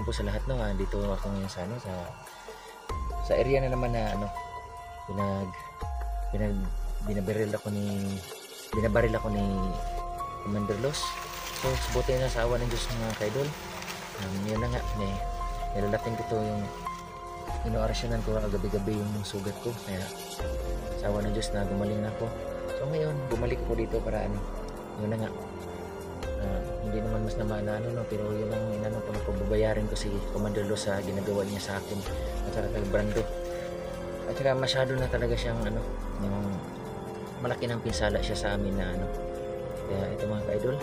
naman po sa lahat, no. Dito ako ngayon sa sa area na naman na binabaril ako ni Commander Los. So buti na sa awa ng Diyos mga kaidol. Yun na nga, nilalating ko to yung inoorasyonan ko gabi-gabi yung sugat ko, kaya sa awa ng Diyos na gumaling na ako. So ngayon bumalik ako dito para yun na nga, hindi naman mas naman pero yun ang pagbabayarin ko si Commander Los sa ginagawa niya sa akin at saka kay Brando. At saka masyado na talaga siyang yung malaki ng pinsala siya sa amin na kaya ito mga kaidol,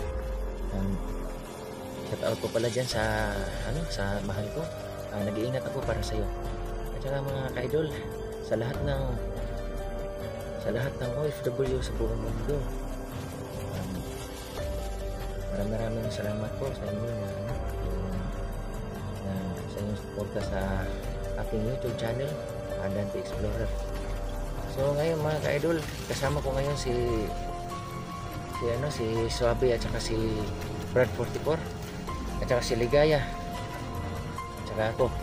shout out po pala dyan sa mahal ko. Nag-iingat ako para sa iyo. At saka mga kaidol, sa lahat ng OFW sa buong mundo, maraming salamat po sa inyo sa inyong suporta sa aking YouTube channel, Dante Explorer. So ngayon mga ka-idol, kasama ko ngayon si Suabe at saka si Brad 44 at saka si Ligaya at saka ako.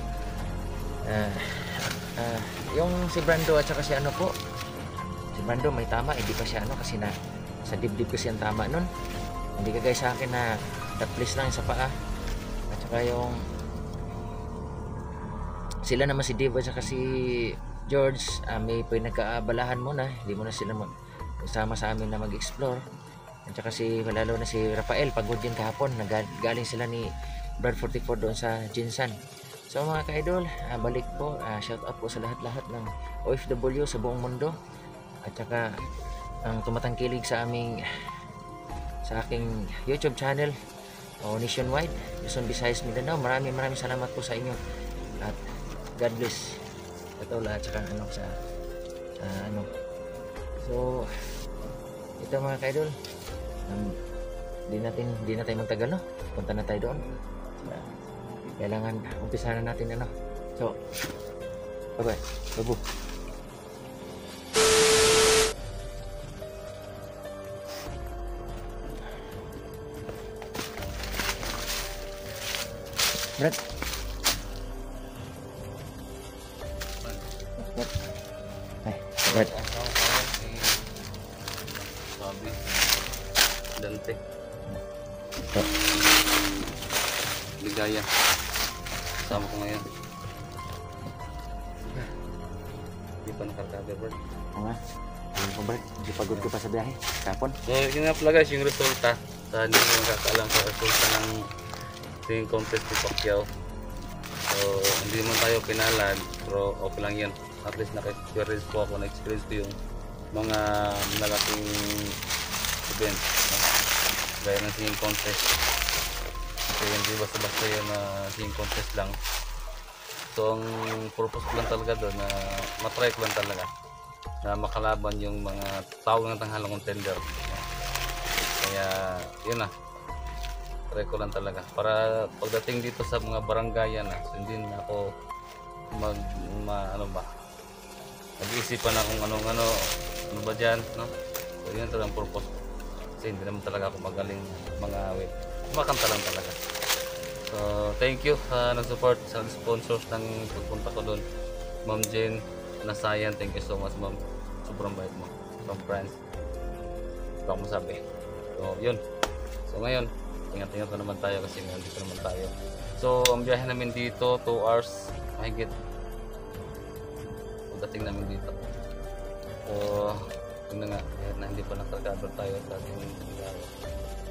Yung si Brando at saka si si Brando may tama, hindi pa siya kasi sa dibdib kasi ang tama nun. Hindi kagaya sa akin na taplis lang sa paa. At saka yung sila naman si Dave at saka si George, may pinagkaabalahan muna, hindi mo na sila magsama sa amin na mag-explore. At saka lalo na si Rafael, pagod din kahapon, galing sila ni Brad 44 doon sa Jinsan. So mga ka-idol, balik po, shout out po sa lahat ng OFW sa buong mundo at saka ang tumatangkilig sa aking YouTube channel nationwide, Luzon, Visayas, Mindanao. Maraming salamat po sa inyo at God bless at saka so ito mga kaidol, di natin magtagal, no? Punta na tayo doon. Kailangan umpisa na natin so bye babu. Brad. Brad. Sabi. Dante. Ligaya. Sama ko ngayon. Hindi pa nakarkada, Brad. Oo nga. Alam ko, Brad. Hindi pagod ko pa sa biyahe. Kapon. So, yun nga pala guys, yung resulta. Sa hindi mo nakakaalam sa resulta ng singing contest ni Pacquiao. So, hindi naman tayo pinalad, pero okay lang yan. At least naka-experience po ako, na-experience ko yung mga malaking event, no? Gaya ng singing contest. So, hindi basta-basta yun na singing contest lang. So, ang purpose ko lang talaga doon na matry ko lang talaga na makalaban yung mga tawag ng tanghalang contender, no? Kaya, yun na. Try ko lang talaga para pagdating dito sa mga barangayan so hindi na ako nag-iisipan na kung ano ba dyan, no? So yun talagang purpose ko kasi hindi naman talaga ako magaling mga awit, kumakanta lang talaga. So thank you sa nag-support, sa sponsors ng pagpunta ko doon, Ma'am Jane Nasayan, thank you so much ma'am, sobrang bait mo from France, baka mo sabi. So yun, so ngayon ingat-ingat na naman tayo kasi nandito naman tayo. So ang biyahe namin dito 2 hours mahigit pagdating namin dito. So yun na nga, hindi pa nakargado tayo sa ating biyahe.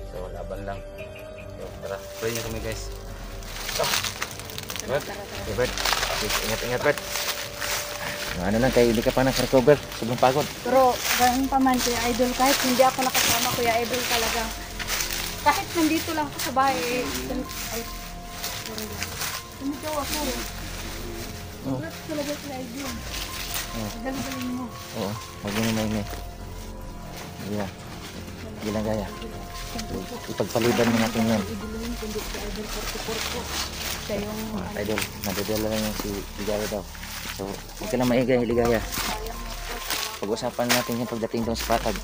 So laban lang. So tara, pray nyo kami guys. So Brad, ingat-ingat Brad. Lang kayo, hindi ka pa nakarecover, sobrang pagod. Pero ganun pa man Kuya Idol, kahit hindi ako nakasama Kuya Idol talagang kahit nandito lang ako sa bahay, tumigaw ako. Congrats talaga sila Idol. Galing-galing mo. Oo, huwag mo na maingay. Yeah. Gilang gaya. Ipagpaliban mo natin yan. Idolin kundi si Idol 44 po. Siya yung Idol, nadadala lang yung si Ligaya daw. So, huwag ka na maingay, Ligaya. Pag-usapan natin yung pagdating doon sa patag.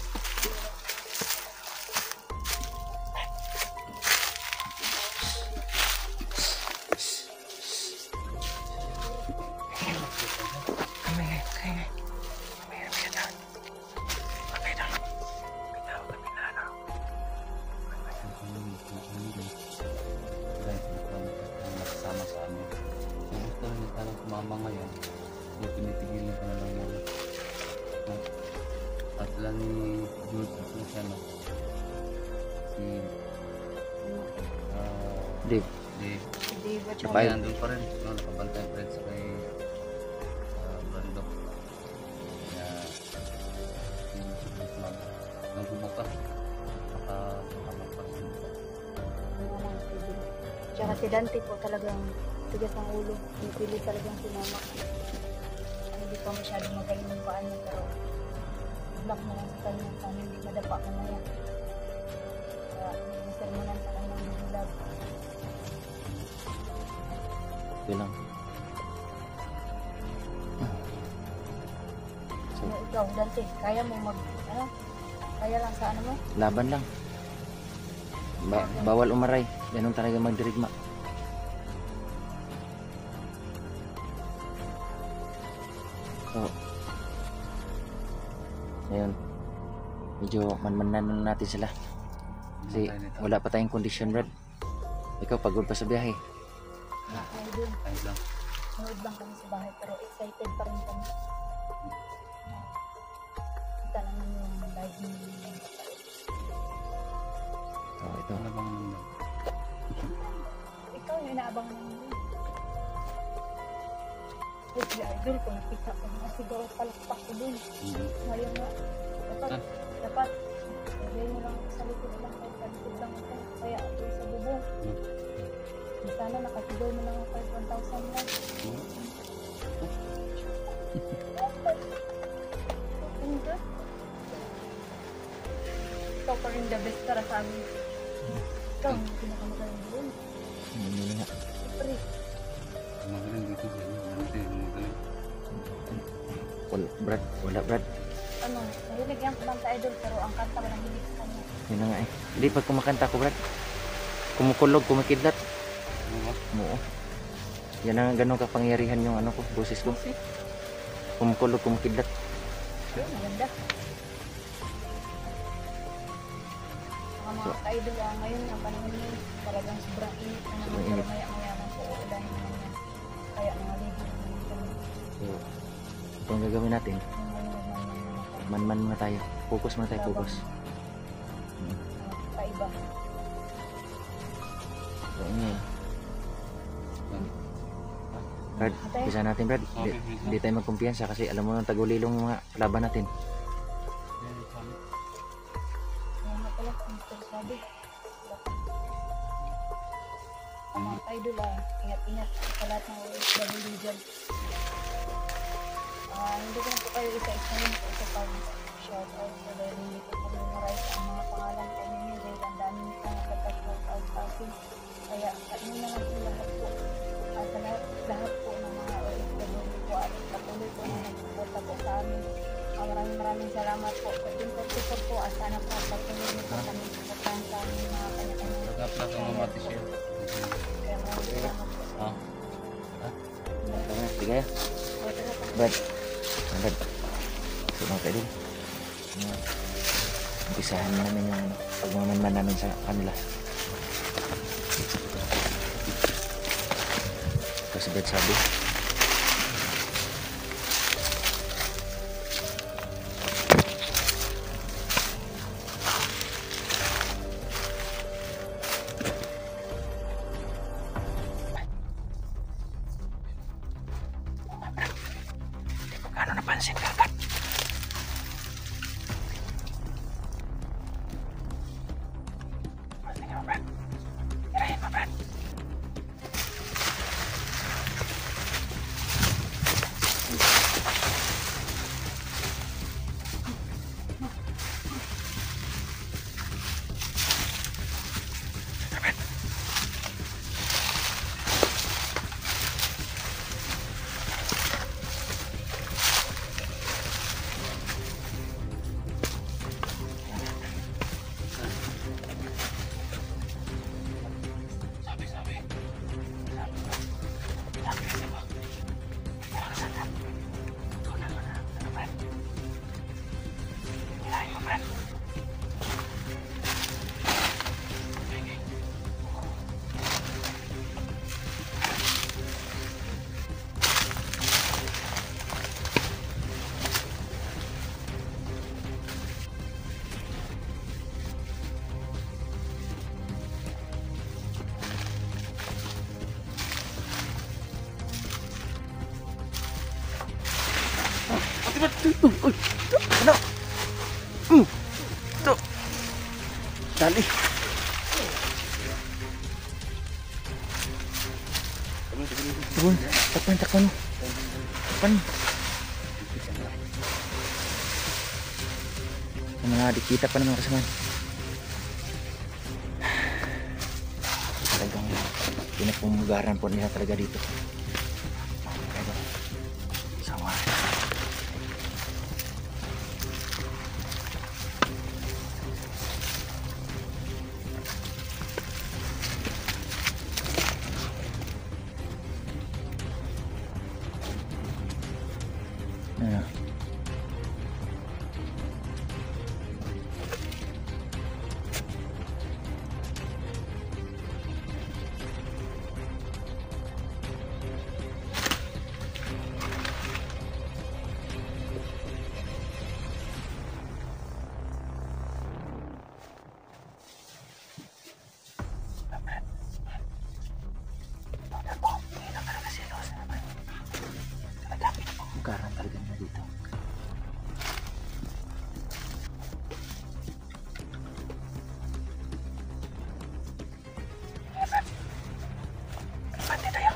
At sila ni Jude at siya no. Si Dave. Dave. Hindi ba siya? Napay- Nandun pa rin. No, nakabantay pa rin sa kay Brando. Kaya nung bumukas nakapagpas. Tsaka si Dante po talagang tigas ang ulo. Pipili talagang si mama. Hindi pa masyadong magaling yung paan niya, pero block na lang sa kanya sana hindi madapa mamaya. Kaya nagsermonan sa kanyang bigilab. Okay lang. So, So, ikaw, Dante, kaya mo kaya lang sa ano mo? laban lang. Bawal umaray. Ganun talaga magdirigma. So, ngayon, medyo manmanan natin sila. Kasi wala pa tayong kondisyon, Brad. Ikaw, pagod pa sa biyahe. Kaya dun, Ayun lang. sunod lang kami sa bahay, pero excited pa rin kami. Kita naman yung live ni So, ito. Ano bang ikaw yung inaabang namin yun. Wait, si Idol ko, nakita ko na siguro palakpak ko dun. Ngayon nga, dapat, lagay mo lang sa likod lang, kahit sa likod lang ako, kaya ako sa bubong. Sana nakasigay mo lang ako kahit 1,000 lang. Ikaw pa rin the best para sa amin. Ikaw, hindi pinakamagaling doon. Hindi nga. Siyempre, magaling dito sa inyo? Dante, magaling. Wala, Brad. Wala, Brad. ano, nahilig yan ko lang sa Idol, pero ang kanta walang hilig sa kanya. Yun na nga eh. Hindi, pag kumakanta ko, Brad. Kumukulog, kumikidlat. Oo. Yan ang ganun kapangyarihan yung ano ko, boses ko. Kumukulog, kumikidlat. Yun, maganda. Mga ka-idol, ngayon ang panahon yun, talagang sobrang init na naman, Sobrang pero init. maya-maya lang po, uulahin naman yan. Kaya mga ligo naman kami. So, ito ang gagawin natin. Yung ngayon, naman Man muna tayo. Focus muna tayo, focus. kaiba. So, ngayon. Brad, bisa natin, Brad. Hindi tayo magkumpiyansa kasi alam mo nang tagulilong yung mga laban natin. Kaya nga pala, Mr. Sabi. Mga ka-idol, ingat-ingat sa lahat ng OFW dyan. Hindi ko na po kayo isa-isahin po sa pag-shoutout so dahil hindi ko po memorize ang mga pangalan sa inyo dahil ang dami nyo po nakapag-shoutout sa akin. Kaya ano na lang po lahat po sa lahat po ng mga OFW po at patuloy po na nagsuporta po sa amin. Maraming salamat po. Support po at sana po patuloy nyo po kami supportahan sa aming mga kanya-kanya. Nagka-plus ang mga t-shirt. Kaya maraming salamat po. Sige ya. Brad. Brad. So, mga kaidol. Umpisahan na namin yung pagmamanman namin sa kanila. Kasi Brad sabi. Ano napansin ka agad? Tingnan mo, Brad. Irahin mo, Brad. Ano? Ito. Dali. Takpan, takpan, takpan. Takpan. Mga dikita pa naman kasaman. Talagang pinapumugaran po nila talaga dito. Sawa. Pumugaran talaga nila dito. Pati tayo.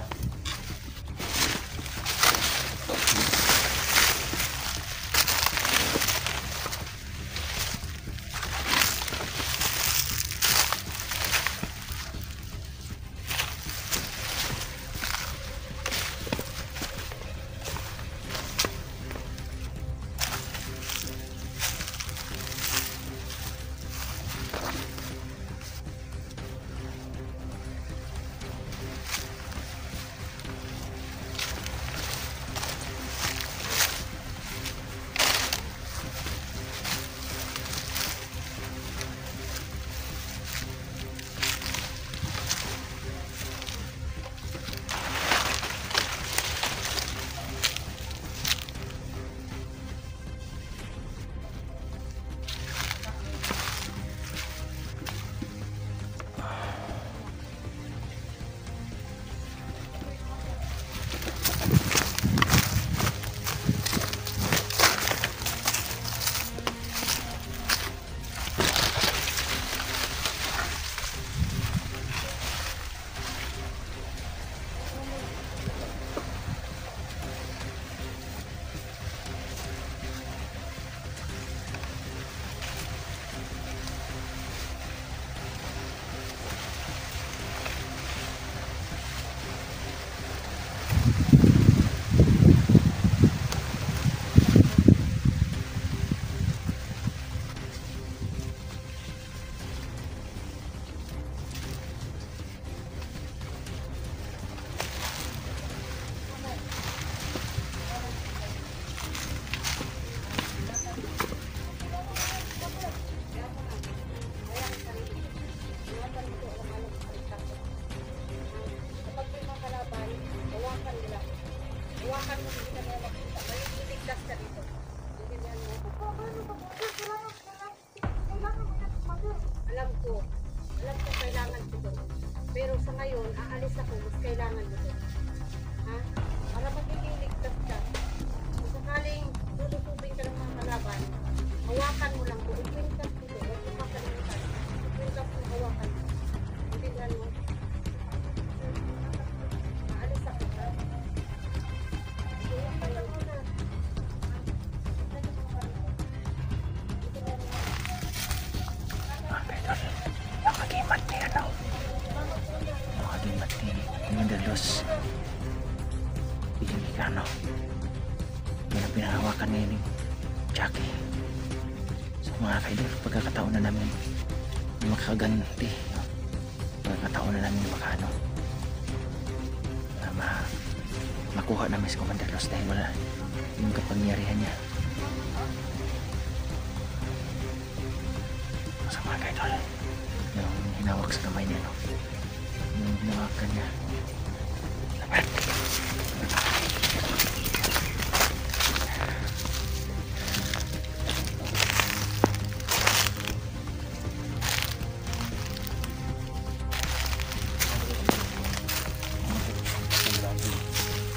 Alam ko kailangan ko to. Pero sa ngayon, aalis ako, mas kailangan mo to. Ha? Para magiging ligtas ka. Kung sakaling lulutubin ka ng mga kalaban, hawakan mo lang po. Ipintas dito. Huwag mo makalimutan. Ipintas mo, hawakan mo. Intindihan mo. Aalis ako, ha? Hawakan lang mo na. Nakagimat ni ano. Nakagimat ni Mandalos. Hindi ka ano. Yan ang pinahawakan ngayon ni Jackie. So mga kaidol, pagkakataon na namin makaganti. Pagkakataon na namin makaano. Makuha namin si Commander Los dahil wala yung kapangyarihan niya. So mga kaidol, yung hinawak sa kamay niya, no? Yung hinawakan niya. Lapat!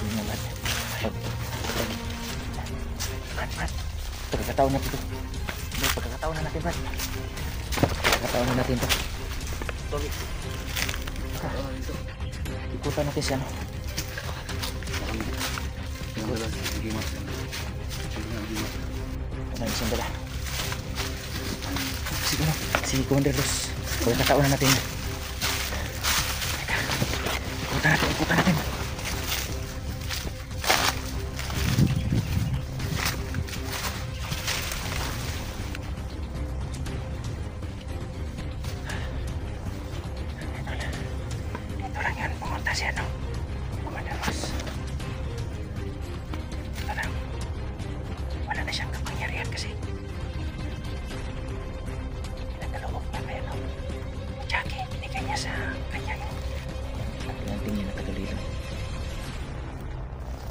Yung lapat. Lapat. pagkakataon na ito. Pagkakataon na natin, Brad. Pagkakataon na natin to. Ikutan natin siya, no? Ano yung isang dala? Sige, no? Sige, Commander Los. Pagkakataon na natin. Ikutan natin. Ito lang yan, pumunta siya, no? Commander Los. Ito lang. Wala na siyang kapangyarihan kasi pinagkaloob na kaya, no? Jackie, binigay niya sa kanya yung natin niya na tagalilo.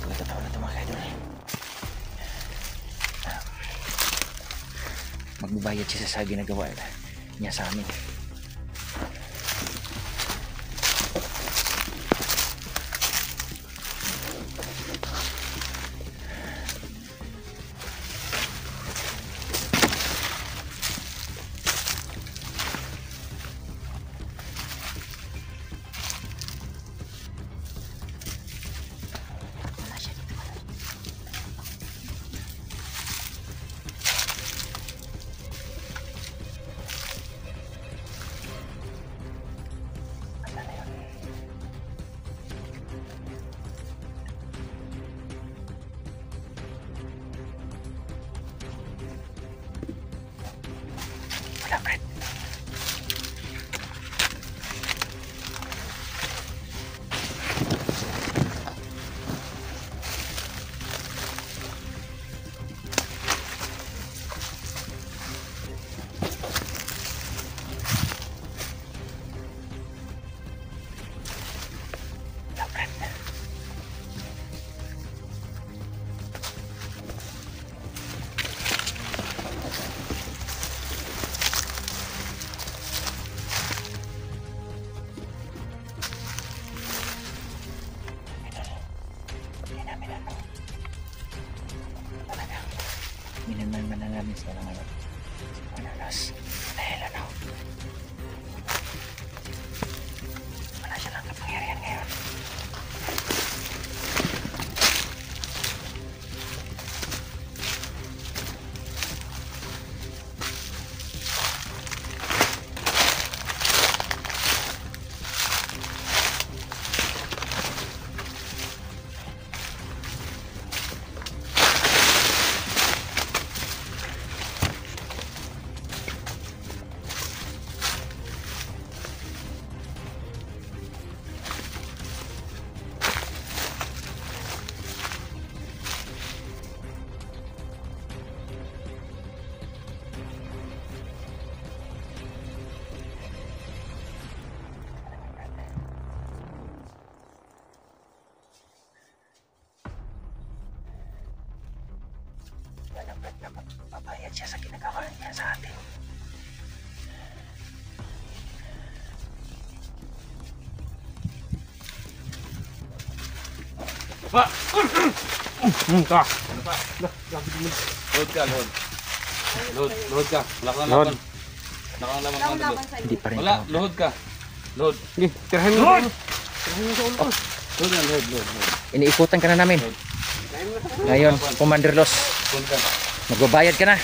Pagkatao na ito mga kaidol. Magbabayad siya sa ginagawa niya sa amin. Wala, Brad. Wala, Brad. Minanman na namin sila ngayon. Manalas. Dahil ano? Wala siya lang kapangyarihan ngayon. Dapat na magbabayad siya sa ginagawa niya sa atin. Pa! Ka! Load ka, load. Load ka. Wala kang laban. Wala kang laban Wala ka. laban sa Hindi inyo. pa rin Wala, ako. load ka. Load. Sige, tirahin mo. Load! Load yan, load. Iniikutan ka na namin. Ngayon, Commander Los, Load ka. magbabayad ka na.